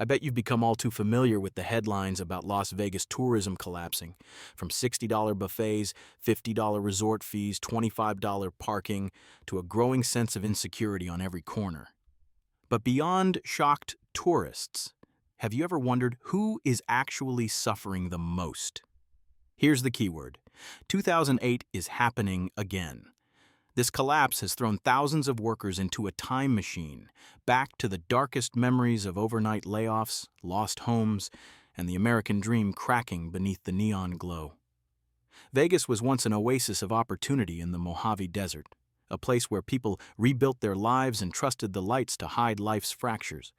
I bet you've become all too familiar with the headlines about Las Vegas tourism collapsing, from $60 buffets, $50 resort fees, $25 parking, to a growing sense of insecurity on every corner. But beyond shocked tourists, have you ever wondered who is actually suffering the most? Here's the keyword. 2008 is happening again. This collapse has thrown thousands of workers into a time machine, back to the darkest memories of overnight layoffs, lost homes, and the American dream cracking beneath the neon glow. Vegas was once an oasis of opportunity in the Mojave Desert, a place where people rebuilt their lives and trusted the lights to hide life's fractures.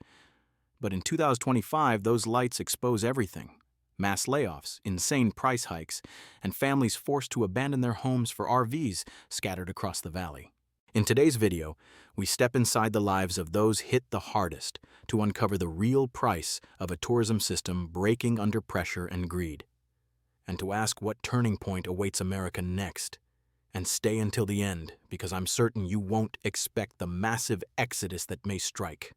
But in 2025, those lights expose everything. Mass layoffs, insane price hikes, and families forced to abandon their homes for RVs scattered across the valley. In today's video, we step inside the lives of those hit the hardest to uncover the real price of a tourism system breaking under pressure and greed, and to ask what turning point awaits America next. And stay until the end, because I'm certain you won't expect the massive exodus that may strike,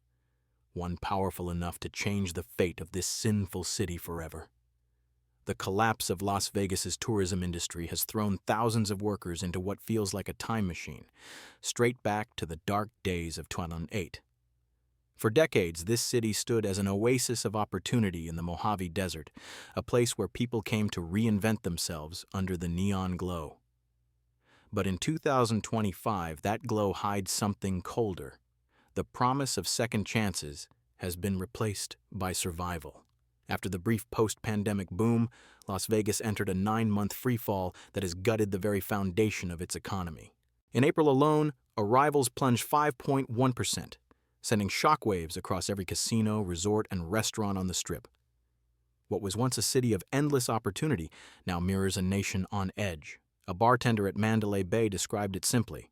one powerful enough to change the fate of this sinful city forever. The collapse of Las Vegas's tourism industry has thrown thousands of workers into what feels like a time machine, straight back to the dark days of 2008. For decades, this city stood as an oasis of opportunity in the Mojave Desert, a place where people came to reinvent themselves under the neon glow. But in 2025, that glow hides something colder. The promise of second chances has been replaced by survival. After the brief post-pandemic boom, Las Vegas entered a 9-month freefall that has gutted the very foundation of its economy. In April alone, arrivals plunged 5.1%, sending shockwaves across every casino, resort, and restaurant on the Strip. What was once a city of endless opportunity now mirrors a nation on edge. A bartender at Mandalay Bay described it simply.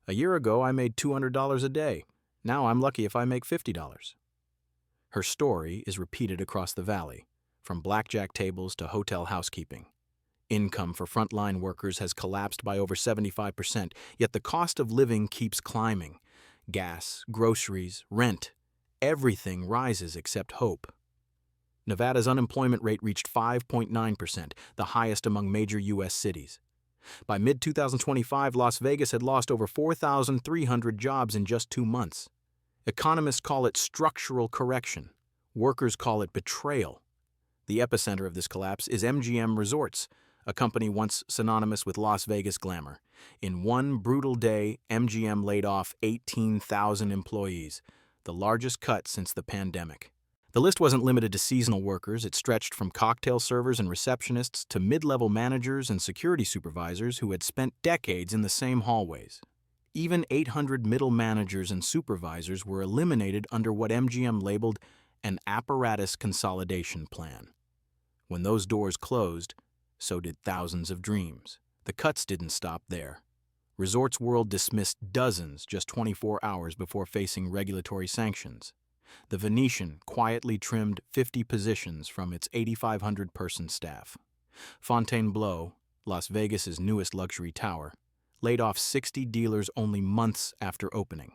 "A year ago, I made $200 a day. Now I'm lucky if I make $50. Her story is repeated across the valley, from blackjack tables to hotel housekeeping. Income for frontline workers has collapsed by over 75%, yet the cost of living keeps climbing. Gas, groceries, rent, everything rises except hope. Nevada's unemployment rate reached 5.9%, the highest among major U.S. cities. By mid-2025, Las Vegas had lost over 4,300 jobs in just 2 months. Economists call it structural correction. Workers call it betrayal. The epicenter of this collapse is MGM Resorts, a company once synonymous with Las Vegas glamour. In one brutal day, MGM laid off 18,000 employees, the largest cut since the pandemic. The list wasn't limited to seasonal workers. It stretched from cocktail servers and receptionists to mid-level managers and security supervisors who had spent decades in the same hallways. Even 800 middle managers and supervisors were eliminated under what MGM labeled an apparatus consolidation plan. When those doors closed, so did thousands of dreams. The cuts didn't stop there. Resorts World dismissed dozens just 24 hours before facing regulatory sanctions. The Venetian quietly trimmed 50 positions from its 8,500-person staff. Fontainebleau, Las Vegas's newest luxury tower, laid off 60 dealers only months after opening.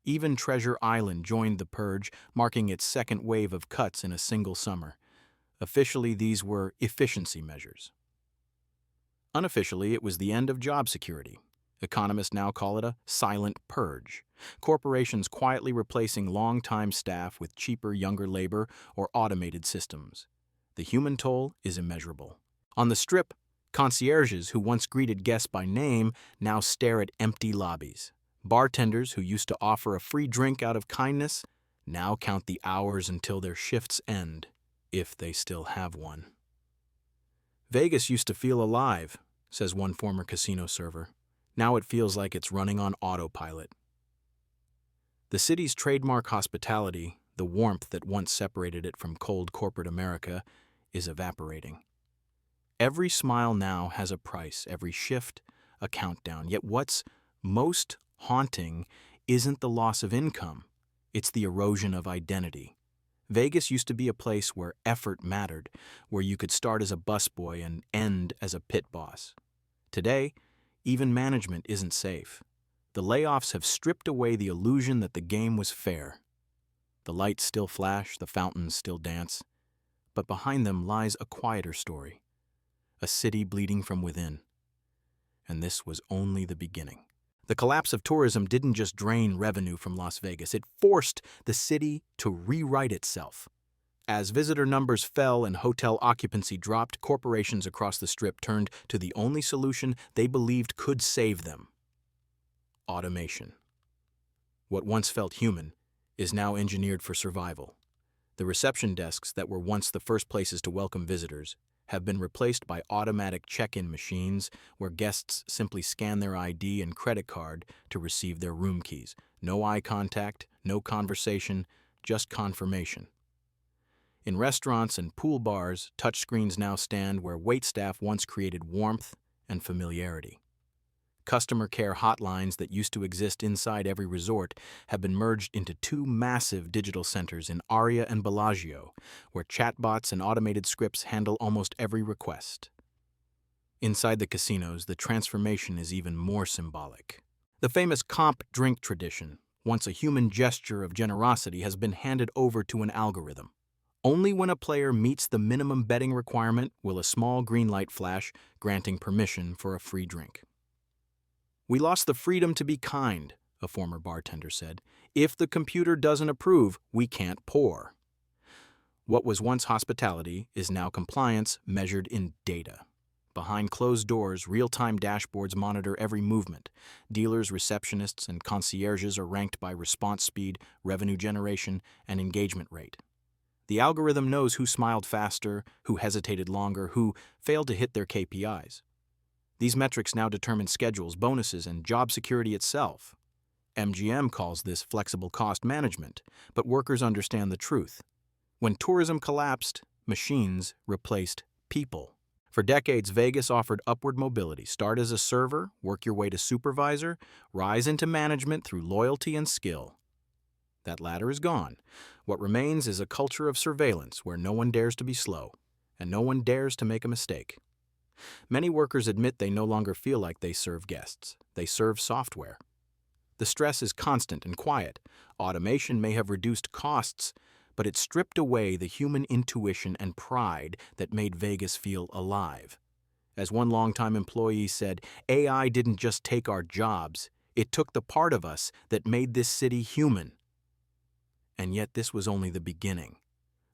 Even Treasure Island joined the purge, marking its second wave of cuts in a single summer. Officially, these were efficiency measures. Unofficially, it was the end of job security. Economists now call it a silent purge. Corporations quietly replacing long-time staff with cheaper, younger labor or automated systems. The human toll is immeasurable. On the Strip, concierges who once greeted guests by name now stare at empty lobbies. Bartenders who used to offer a free drink out of kindness now count the hours until their shifts end, if they still have one. "Vegas used to feel alive," says one former casino server. "Now it feels like it's running on autopilot." The city's trademark hospitality, the warmth that once separated it from cold corporate America, is evaporating. Every smile now has a price, every shift a countdown. Yet what's most haunting isn't the loss of income, it's the erosion of identity. Vegas used to be a place where effort mattered, where you could start as a busboy and end as a pit boss. Today, even management isn't safe. The layoffs have stripped away the illusion that the game was fair. The lights still flash, the fountains still dance, but behind them lies a quieter story, a city bleeding from within. And this was only the beginning. The collapse of tourism didn't just drain revenue from Las Vegas, it forced the city to rewrite itself. As visitor numbers fell and hotel occupancy dropped, corporations across the Strip turned to the only solution they believed could save them: automation. What once felt human is now engineered for survival. The reception desks that were once the first places to welcome visitors have been replaced by automatic check-in machines where guests simply scan their ID and credit card to receive their room keys. No eye contact, no conversation, just confirmation. In restaurants and pool bars, touchscreens now stand where waitstaff once created warmth and familiarity. Customer care hotlines that used to exist inside every resort have been merged into two massive digital centers in Aria and Bellagio, where chatbots and automated scripts handle almost every request. Inside the casinos, the transformation is even more symbolic. The famous comp drink tradition, once a human gesture of generosity, has been handed over to an algorithm. Only when a player meets the minimum betting requirement will a small green light flash, granting permission for a free drink. "We lost the freedom to be kind," a former bartender said. "If the computer doesn't approve, we can't pour." What was once hospitality is now compliance measured in data. Behind closed doors, real-time dashboards monitor every movement. Dealers, receptionists, and concierges are ranked by response speed, revenue generation, and engagement rate. The algorithm knows who smiled faster, who hesitated longer, who failed to hit their KPIs. These metrics now determine schedules, bonuses, and job security itself. MGM calls this flexible cost management, but workers understand the truth. When tourism collapsed, machines replaced people. For decades, Vegas offered upward mobility. Start as a server, work your way to supervisor, rise into management through loyalty and skill. That ladder is gone. What remains is a culture of surveillance where no one dares to be slow, and no one dares to make a mistake. Many workers admit they no longer feel like they serve guests. They serve software. The stress is constant and quiet. Automation may have reduced costs, but it stripped away the human intuition and pride that made Vegas feel alive. As one longtime employee said, "AI didn't just take our jobs, it took the part of us that made this city human." And yet this was only the beginning.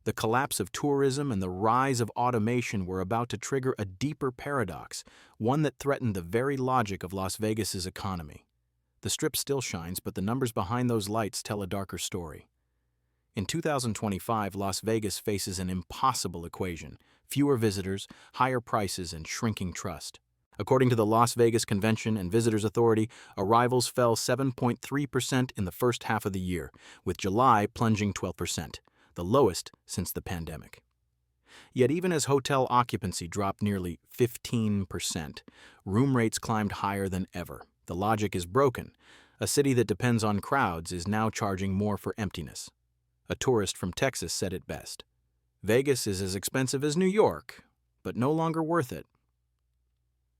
The collapse of tourism and the rise of automation were about to trigger a deeper paradox, one that threatened the very logic of Las Vegas's economy. The Strip still shines, but the numbers behind those lights tell a darker story. In 2025, Las Vegas faces an impossible equation: fewer visitors, higher prices, and shrinking trust. According to the Las Vegas Convention and Visitors Authority, arrivals fell 7.3% in the first half of the year, with July plunging 12%. The lowest since the pandemic. Yet even as hotel occupancy dropped nearly 15%, room rates climbed higher than ever. The logic is broken. A city that depends on crowds is now charging more for emptiness. A tourist from Texas said it best: "Vegas is as expensive as New York, but no longer worth it."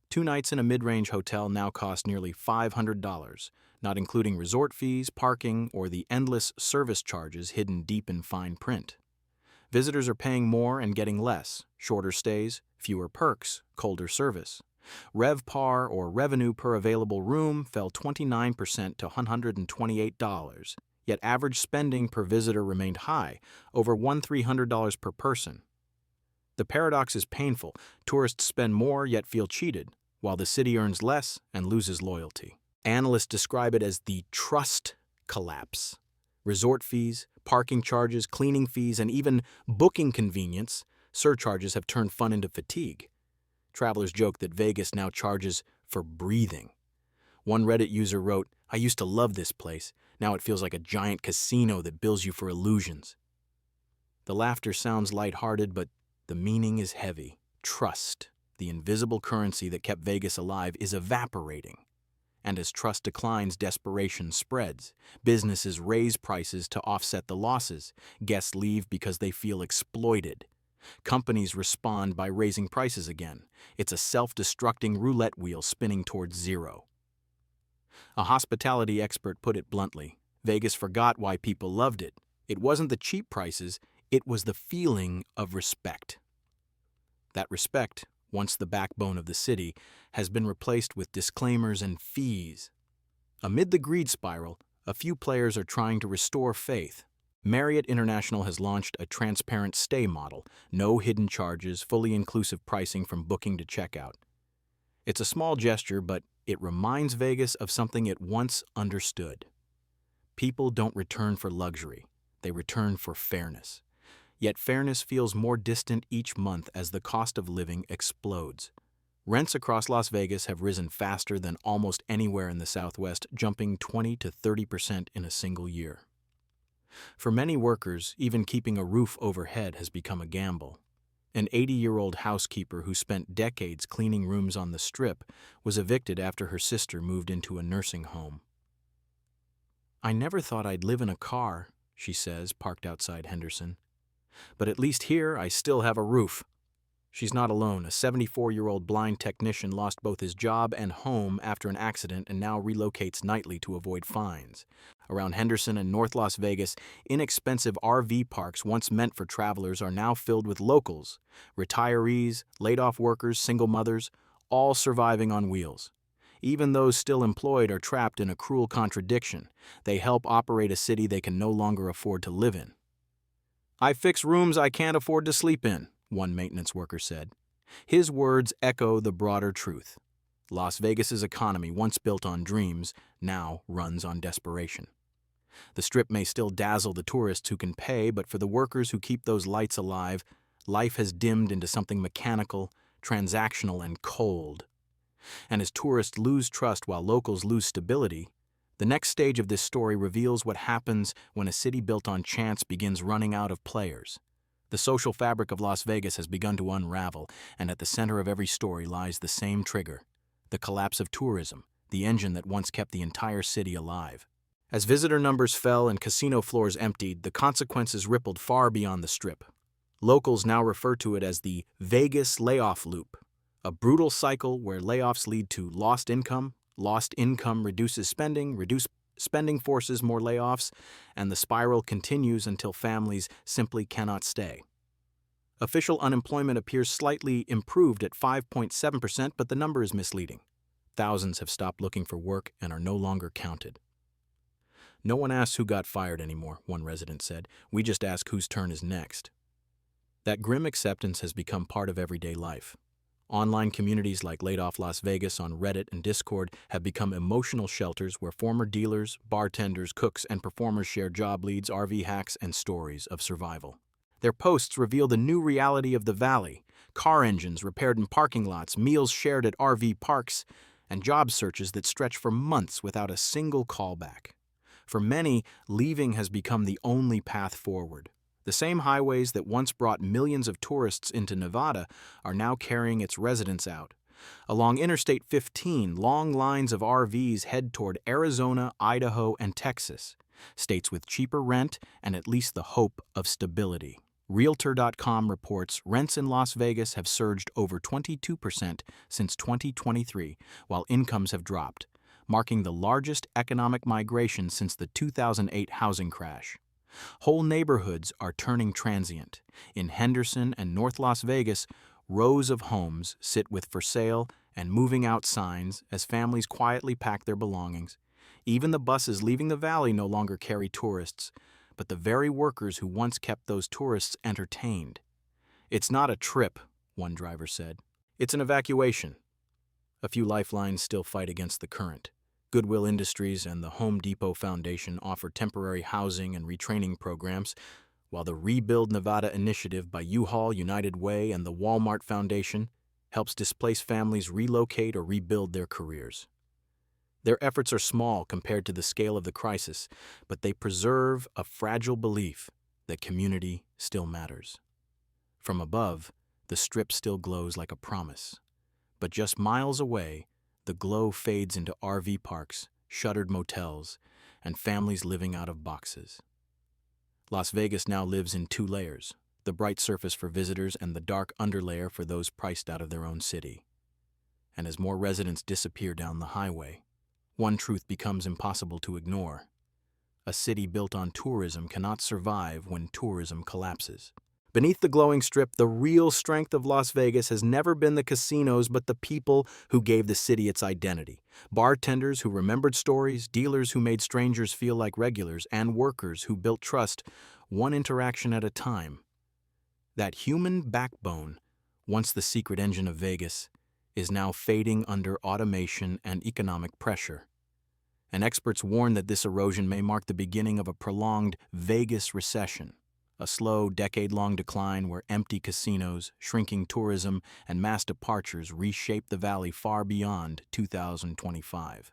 2 nights in a mid-range hotel now cost nearly $500, not including resort fees, parking, or the endless service charges hidden deep in fine print. Visitors are paying more and getting less: shorter stays, fewer perks, colder service. RevPAR, or revenue per available room, fell 29% to $128, yet average spending per visitor remained high, over $1,300 per person. The paradox is painful. Tourists spend more yet feel cheated, while the city earns less and loses loyalty. Analysts describe it as the trust collapse. Resort fees, parking charges, cleaning fees, and even booking convenience surcharges have turned fun into fatigue. Travelers joke that Vegas now charges for breathing. One Reddit user wrote, "I used to love this place. Now it feels like a giant casino that bills you for illusions." The laughter sounds lighthearted, but the meaning is heavy. Trust, the invisible currency that kept Vegas alive, is evaporating. And as trust declines, desperation spreads. Businesses raise prices to offset the losses. Guests leave because they feel exploited. Companies respond by raising prices again. It's a self-destructing roulette wheel spinning towards zero. A hospitality expert put it bluntly: Vegas forgot why people loved it. It wasn't the cheap prices, it was the feeling of respect. That respect, once the backbone of the city, has been replaced with disclaimers and fees. Amid the greed spiral, a few players are trying to restore faith. Marriott International has launched a transparent stay model, no hidden charges, fully inclusive pricing from booking to checkout. It's a small gesture, but it reminds Vegas of something it once understood. People don't return for luxury, they return for fairness. Yet fairness feels more distant each month as the cost of living explodes. Rents across Las Vegas have risen faster than almost anywhere in the Southwest, jumping 20 to 30% in a single year. For many workers, even keeping a roof overhead has become a gamble. An 80-year-old housekeeper who spent decades cleaning rooms on the Strip was evicted after her sister moved into a nursing home. "I never thought I'd live in a car," she says, parked outside Henderson. "But at least here I still have a roof." She's not alone. A 74-year-old blind technician lost both his job and home after an accident and now relocates nightly to avoid fines. Around Henderson and North Las Vegas, inexpensive RV parks once meant for travelers are now filled with locals, retirees, laid-off workers, single mothers, all surviving on wheels. Even those still employed are trapped in a cruel contradiction. They help operate a city they can no longer afford to live in. "I fix rooms I can't afford to sleep in," one maintenance worker said. His words echo the broader truth. Las Vegas's economy, once built on dreams, now runs on desperation. The Strip may still dazzle the tourists who can pay, but for the workers who keep those lights alive, life has dimmed into something mechanical, transactional, and cold. And as tourists lose trust while locals lose stability, the next stage of this story reveals what happens when a city built on chance begins running out of players. The social fabric of Las Vegas has begun to unravel, and at the center of every story lies the same trigger: the collapse of tourism, the engine that once kept the entire city alive. As visitor numbers fell and casino floors emptied, the consequences rippled far beyond the Strip. Locals now refer to it as the Vegas layoff loop, a brutal cycle where layoffs lead to lost income reduces spending, reduced spending forces more layoffs, and the spiral continues until families simply cannot stay. Official unemployment appears slightly improved at 5.7%, but the number is misleading. Thousands have stopped looking for work and are no longer counted. "No one asks who got fired anymore," one resident said. "We just ask whose turn is next." That grim acceptance has become part of everyday life. Online communities like Laid Off Las Vegas on Reddit and Discord have become emotional shelters where former dealers, bartenders, cooks, and performers share job leads, RV hacks, and stories of survival. Their posts reveal the new reality of the valley: car engines repaired in parking lots, meals shared at RV parks, and job searches that stretch for months without a single callback. For many, leaving has become the only path forward. The same highways that once brought millions of tourists into Nevada are now carrying its residents out. Along Interstate 15, long lines of RVs head toward Arizona, Idaho, and Texas, states with cheaper rent and at least the hope of stability. Realtor.com reports rents in Las Vegas have surged over 22% since 2023, while incomes have dropped, marking the largest economic migration since the 2008 housing crash. Whole neighborhoods are turning transient. In Henderson and North Las Vegas, rows of homes sit with "for sale" and "moving out" signs as families quietly pack their belongings. Even the buses leaving the valley no longer carry tourists, but the very workers who once kept those tourists entertained. "It's not a trip," one driver said. "It's an evacuation." A few lifelines still fight against the current. Goodwill Industries and the Home Depot Foundation offer temporary housing and retraining programs, while the Rebuild Nevada initiative by U-Haul, United Way, and the Walmart Foundation helps displaced families relocate or rebuild their careers. Their efforts are small compared to the scale of the crisis, but they preserve a fragile belief that community still matters. From above, the Strip still glows like a promise. But just miles away, the glow fades into RV parks, shuttered motels, and families living out of boxes. Las Vegas now lives in two layers: the bright surface for visitors and the dark underlayer for those priced out of their own city. And as more residents disappear down the highway, one truth becomes impossible to ignore. A city built on tourism cannot survive when tourism collapses. Beneath the glowing strip, the real strength of Las Vegas has never been the casinos but the people who gave the city its identity. Bartenders who remembered stories, dealers who made strangers feel like regulars, and workers who built trust one interaction at a time. That human backbone, once the secret engine of Vegas, is now fading under automation and economic pressure. And experts warn that this erosion may mark the beginning of a prolonged Vegas recession, a slow, decade-long decline where empty casinos, shrinking tourism, and mass departures reshape the valley far beyond 2025.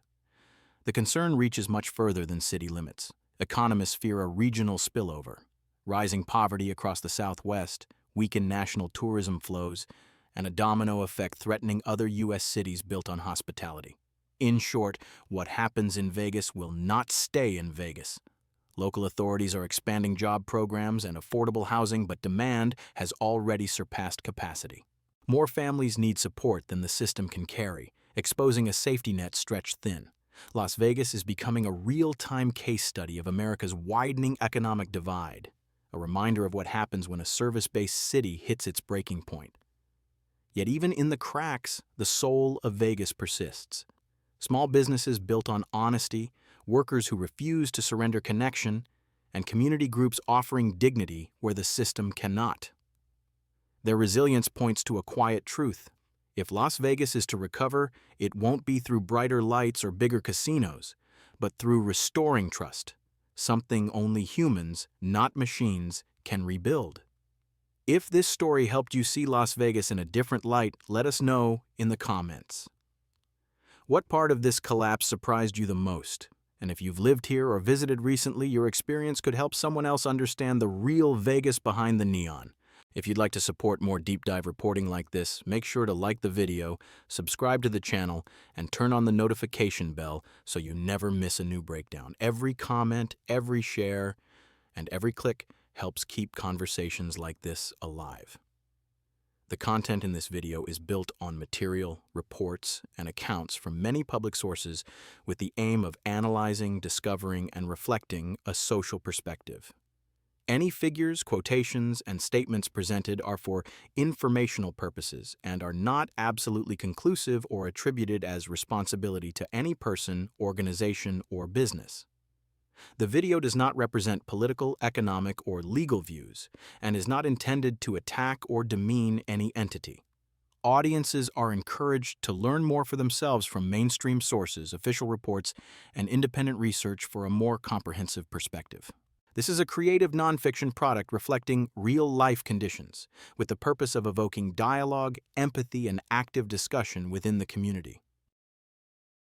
The concern reaches much further than city limits. Economists fear a regional spillover. Rising poverty across the Southwest, weakened national tourism flows, and a domino effect threatening other U.S. cities built on hospitality. In short, what happens in Vegas will not stay in Vegas. Local authorities are expanding job programs and affordable housing, but demand has already surpassed capacity. More families need support than the system can carry, exposing a safety net stretched thin. Las Vegas is becoming a real-time case study of America's widening economic divide, a reminder of what happens when a service-based city hits its breaking point. Yet even in the cracks, the soul of Vegas persists. Small businesses built on honesty, workers who refuse to surrender connection, and community groups offering dignity where the system cannot. Their resilience points to a quiet truth. If Las Vegas is to recover, it won't be through brighter lights or bigger casinos, but through restoring trust, something only humans, not machines, can rebuild. If this story helped you see Las Vegas in a different light, let us know in the comments. What part of this collapse surprised you the most? And if you've lived here or visited recently, your experience could help someone else understand the real Vegas behind the neon. If you'd like to support more deep dive reporting like this, make sure to like the video, subscribe to the channel, and turn on the notification bell so you never miss a new breakdown. Every comment, every share, and every click helps keep conversations like this alive. The content in this video is built on material, reports, and accounts from many public sources with the aim of analyzing, discovering, and reflecting a social perspective. Any figures, quotations, and statements presented are for informational purposes and are not absolutely conclusive or attributed as responsibility to any person, organization, or business. The video does not represent political, economic, or legal views and is not intended to attack or demean any entity. Audiences are encouraged to learn more for themselves from mainstream sources, official reports, and independent research for a more comprehensive perspective. This is a creative nonfiction product reflecting real-life conditions, with the purpose of evoking dialogue, empathy, and active discussion within the community.